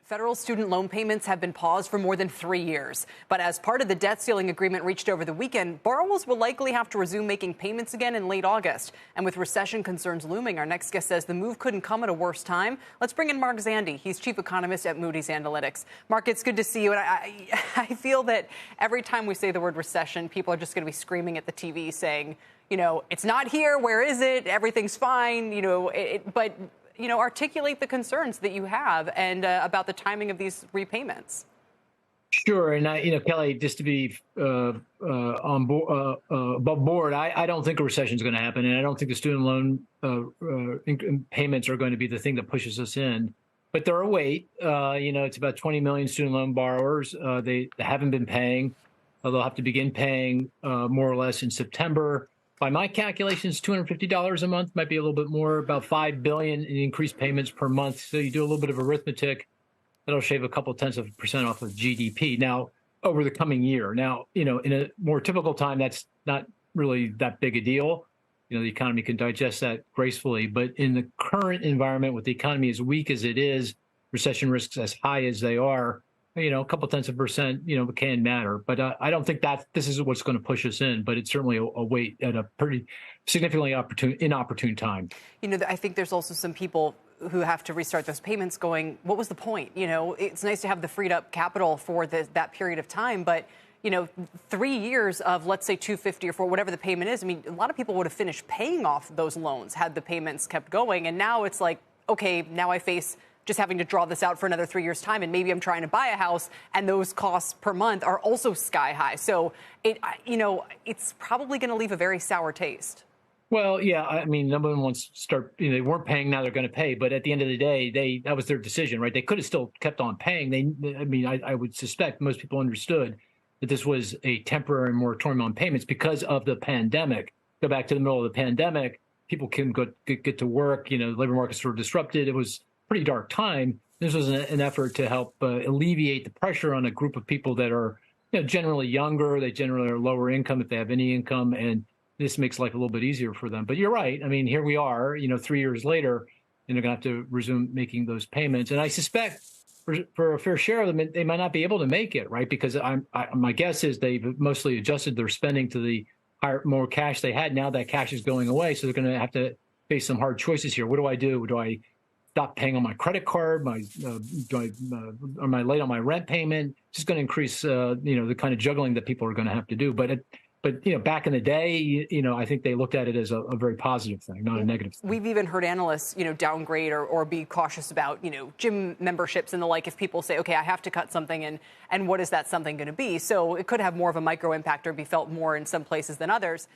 Federal student loan payments have been paused for more than 3 years. But as part of the debt ceiling agreement reached over the weekend, borrowers will likely have to resume making payments again in late August. And with recession concerns looming, our next guest says the move couldn't come at a worse time. Let's bring in Mark Zandi. He's chief economist at Moody's Analytics. Mark, it's good to see you. And I feel that every time we say the word recession, people are just going to be screaming at the TV saying, it's not here. Where is it? Everything's fine. Articulate the concerns that you have and about the timing of these repayments. Sure. And, Kelly, just to be on board, above board, I don't think a recession is going to happen. And I don't think the student loan payments are going to be the thing that pushes us in. But they're a weight. It's about 20 million student loan borrowers. They haven't been paying. They'll have to begin paying more or less in September. By my calculations, $250 a month, might be a little bit more, about $5 billion in increased payments per month. So you do a little bit of arithmetic, that'll shave a couple tenths of a percent off of GDP. Now, over the coming year. Now, in a more typical time, that's not really that big a deal. The economy can digest that gracefully. But in the current environment, with the economy as weak as it is, recession risks as high as they are, a couple tenths of a percent, can matter. But I don't think that this is what's going to push us in. But it's certainly a weight at a pretty significantly inopportune time. I think there's also some people who have to restart those payments going, what was the point? It's nice to have the freed up capital for that period of time. But, 3 years of, let's say, $250 or for whatever the payment is. I mean, a lot of people would have finished paying off those loans had the payments kept going. And now it's like, OK, now I face just having to draw this out for another 3 years' time. And maybe I'm trying to buy a house and those costs per month are also sky high. So, it's probably going to leave a very sour taste. Well, yeah, I mean, no one wants to start, they weren't paying, now they're going to pay. But at the end of the day, that was their decision, right? They could have still kept on paying. I would suspect most people understood that this was a temporary moratorium on payments because of the pandemic. Go back to the middle of the pandemic, people couldn't get to work, the labor markets were disrupted. It was pretty dark time. This was an effort to help alleviate the pressure on a group of people that are generally younger. They generally are lower income if they have any income, and this makes life a little bit easier for them. But you're right. I mean, here we are, 3 years later, and they're going to have to resume making those payments. And I suspect for a fair share of them, they might not be able to make it, right? Because my guess is they've mostly adjusted their spending to the more cash they had. Now that cash is going away, so they're going to have to face some hard choices here. What do I do? Do I stop paying on my credit card? Am I late on my rent payment? It's just going to increase, the kind of juggling that people are going to have to do. But back in the day, I think they looked at it as a very positive thing, not a negative thing. We've even heard analysts, downgrade or be cautious about, gym memberships and the like if people say, OK, I have to cut something. And what is that something going to be? So it could have more of a micro impact or be felt more in some places than others.